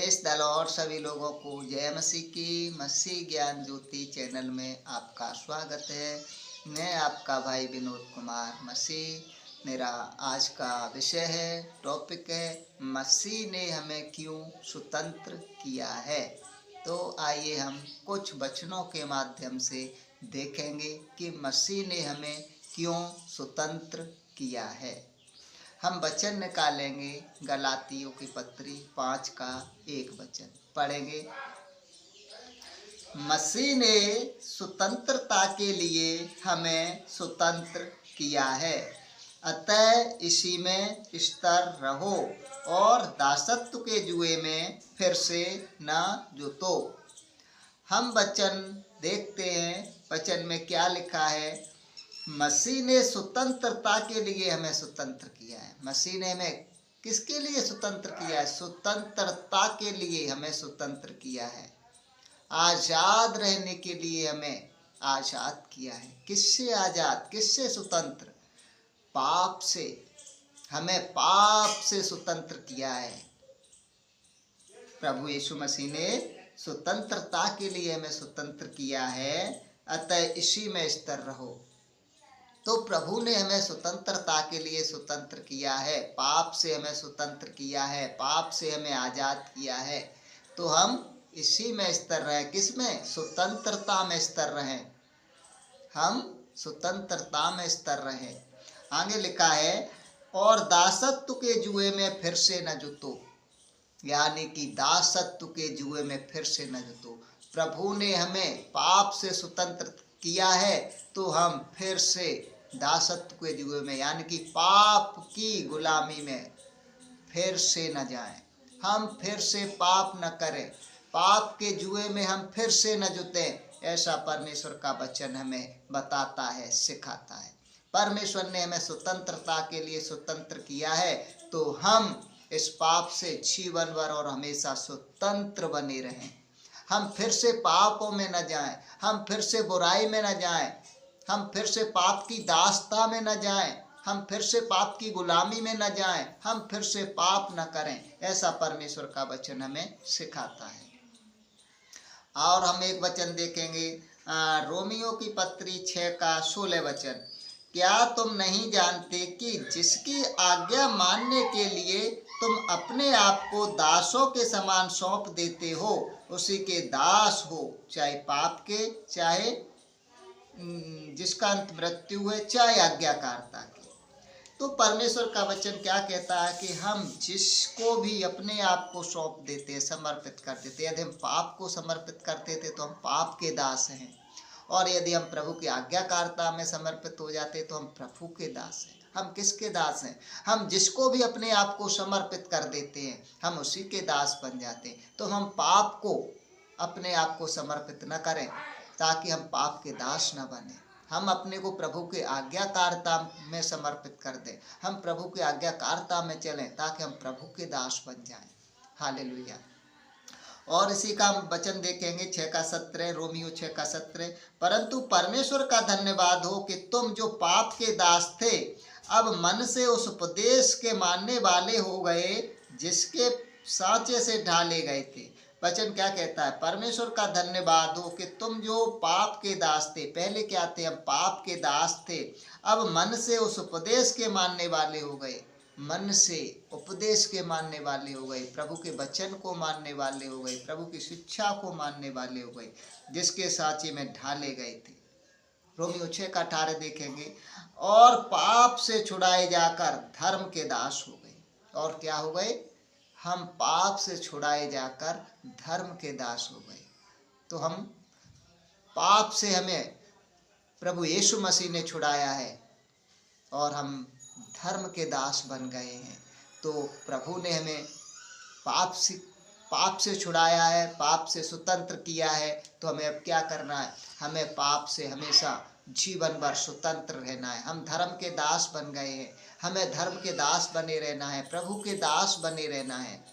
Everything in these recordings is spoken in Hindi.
Press the Lord. सभी लोगों को जय मसीह की। मसीह ज्ञान ज्योति चैनल में आपका स्वागत है। मैं आपका भाई विनोद कुमार मसीह। मेरा आज का विषय है, टॉपिक है, मसीह ने हमें क्यों स्वतंत्र किया है। तो आइए हम कुछ वचनों के माध्यम से देखेंगे कि मसीह ने हमें क्यों स्वतंत्र किया है। हम वचन निकालेंगे गलातियों की पत्री 5 का 1 वचन पढ़ेंगे। मसीह ने स्वतंत्रता के लिए हमें स्वतंत्र किया है, अतः इसी में स्थिर रहो और दासत्व के जुए में फिर से न जुतो। हम वचन देखते हैं, वचन में क्या लिखा है। मसीह ने स्वतंत्रता के लिए हमें स्वतंत्र किया है। मसीह ने हमें किसके लिए स्वतंत्र किया है? स्वतंत्रता के लिए हमें स्वतंत्र किया है। आजाद रहने के लिए हमें आजाद किया है। किससे आजाद, किससे स्वतंत्र? पाप से। हमें पाप से स्वतंत्र किया है। प्रभु यीशु मसीह ने स्वतंत्रता के लिए हमें स्वतंत्र किया है, अतः इसी में स्थिर रहो। तो प्रभु ने हमें स्वतंत्रता के लिए स्वतंत्र किया है, पाप से हमें स्वतंत्र किया है, पाप से हमें आजाद किया है। तो हम इसी में स्थिर रहें। किस में? स्वतंत्रता में स्थिर रहें। हम स्वतंत्रता में स्थिर रहें। आगे लिखा है, और दासत्व के जुए में फिर से न जुतो। यानी कि दासत्व के जुए में फिर से न जुतो। प्रभु ने हमें पाप से स्वतंत्र किया है, तो हम फिर से दासत्व के जुए में, यानी कि पाप की गुलामी में फिर से न जाएं। हम फिर से पाप न करें, पाप के जुए में हम फिर से न जुटें। ऐसा परमेश्वर का वचन हमें बताता है, सिखाता है। परमेश्वर ने हमें स्वतंत्रता के लिए स्वतंत्र किया है, तो हम इस पाप से जीवन भर और हमेशा स्वतंत्र बने रहें। हम फिर से पापों में न जाएं, हम फिर से बुराई में न जाएं, हम फिर से पाप की दास्ता में न जाएं, हम फिर से पाप की गुलामी में न जाएं, हम फिर से पाप न करें। ऐसा परमेश्वर का वचन हमें सिखाता है। और हम एक वचन देखेंगे, रोमियो की पत्री 6 का 16 वचन। क्या तुम नहीं जानते कि जिसकी आज्ञा मानने के लिए तुम अपने आप को दासों के समान सौंप देते हो, उसी के दास हो, चाहे पाप के, चाहे जिसका अंत मृत्यु है, चाहे आज्ञाकारिता की। तो परमेश्वर का वचन क्या कहता है कि हम जिसको भी अपने आप को सौंप देते, समर्पित कर देते। यदि हम पाप को समर्पित करते थे तो हम पाप के दास हैं, और यदि हम प्रभु की आज्ञाकारिता में समर्पित हो जाते तो हम प्रभु के दास हैं। हम किसके दास हैं? हम जिसको भी अपने आप को समर्पित कर देते हैं, हम उसी के दास बन जाते हैं। तो हम पाप को अपने आप को समर्पित न करें, ताकि हम पाप के दास न बने। हम अपने को प्रभु के आज्ञाकारिता में समर्पित कर दें, हम प्रभु के आज्ञाकारिता में चलें, ताकि हम प्रभु के दास बन जाएं। हालेलुया। और इसी का वचन देखेंगे 6 का 17, रोमियो 6 का 17। परंतु परमेश्वर का धन्यवाद हो कि तुम जो पाप के दास थे, अब मन से उस उपदेश के मानने वाले हो गए जिसके सांचे से ढाले गए थे। वचन क्या कहता है? परमेश्वर का धन्यवाद हो कि तुम जो पाप के दास थे, पहले क्या थे? हम पाप के दास थे, अब मन से उस उपदेश के मानने वाले हो गए। मन से उपदेश के मानने वाले हो गए, प्रभु के वचन को मानने वाले हो गए, प्रभु की शिक्षा को मानने वाले हो गए, जिसके सांचे में ढाले गए थे। रोमियो 6 का 18 देखेंगे, और पाप से छुड़ाए जाकर धर्म के दास हो गए। और क्या हो गए? हम पाप से छुड़ाए जाकर धर्म के दास हो गए। तो हम पाप से हमें प्रभु यीशु मसीह ने छुड़ाया है, और हम धर्म के दास बन गए हैं। तो प्रभु ने हमें पाप से छुड़ाया है, पाप से स्वतंत्र किया है। तो हमें अब क्या करना है? हमें पाप से हमेशा जीवन भर स्वतंत्र रहना है। हम धर्म के दास बन गए हैं, हमें धर्म के दास बने रहना है, प्रभु के दास बने रहना है।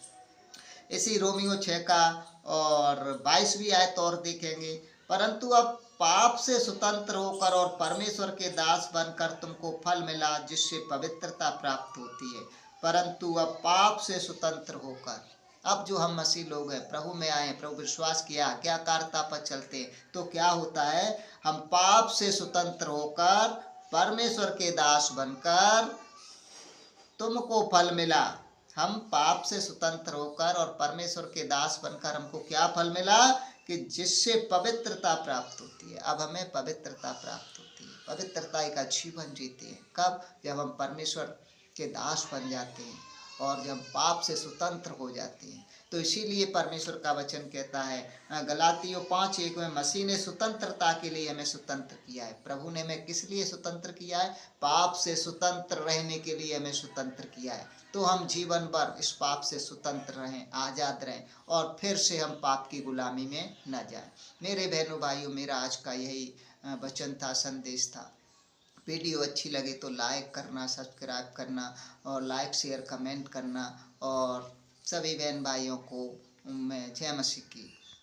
इसी रोमियो 6 का और 22वीं आयत और देखेंगे। परंतु अब पाप से स्वतंत्र होकर और परमेश्वर के दास बनकर तुमको फल मिला, जिससे पवित्रता प्राप्त होती है। परंतु अब पाप से स्वतंत्र होकर, अब जो हम मसीह लोग हैं, प्रभु में आए, प्रभु विश्वास किया, क्या आज्ञाकारिता पर चलते हैं, तो क्या होता है, हम पाप से स्वतंत्र होकर परमेश्वर के दास बनकर तुमको फल मिला। हम पाप से स्वतंत्र होकर और परमेश्वर के दास बनकर हमको क्या फल मिला, कि जिससे पवित्रता प्राप्त होती है। अब हमें पवित्रता प्राप्त होती है, पवित्रता का जीवन जीते हैं। कब? जब हम परमेश्वर के दास बन जाते हैं और जब पाप से स्वतंत्र हो जाते हैं। तो इसीलिए परमेश्वर का वचन कहता है गलातियों 5:1 में, मसीह ने स्वतंत्रता के लिए हमें स्वतंत्र किया है। प्रभु ने हमें किस लिए स्वतंत्र किया है? पाप से स्वतंत्र रहने के लिए हमें स्वतंत्र किया है। तो हम जीवन भर इस पाप से स्वतंत्र रहें, आज़ाद रहें और फिर से हम पाप की गुलामी में न जाएं। मेरे बहनों भाइयों, मेरा आज का यही वचन था, संदेश था। वीडियो अच्छी लगे तो लाइक करना, सब्सक्राइब करना और लाइक शेयर कमेंट करना और सभी बहन भाइयों को मैं जय मसीह की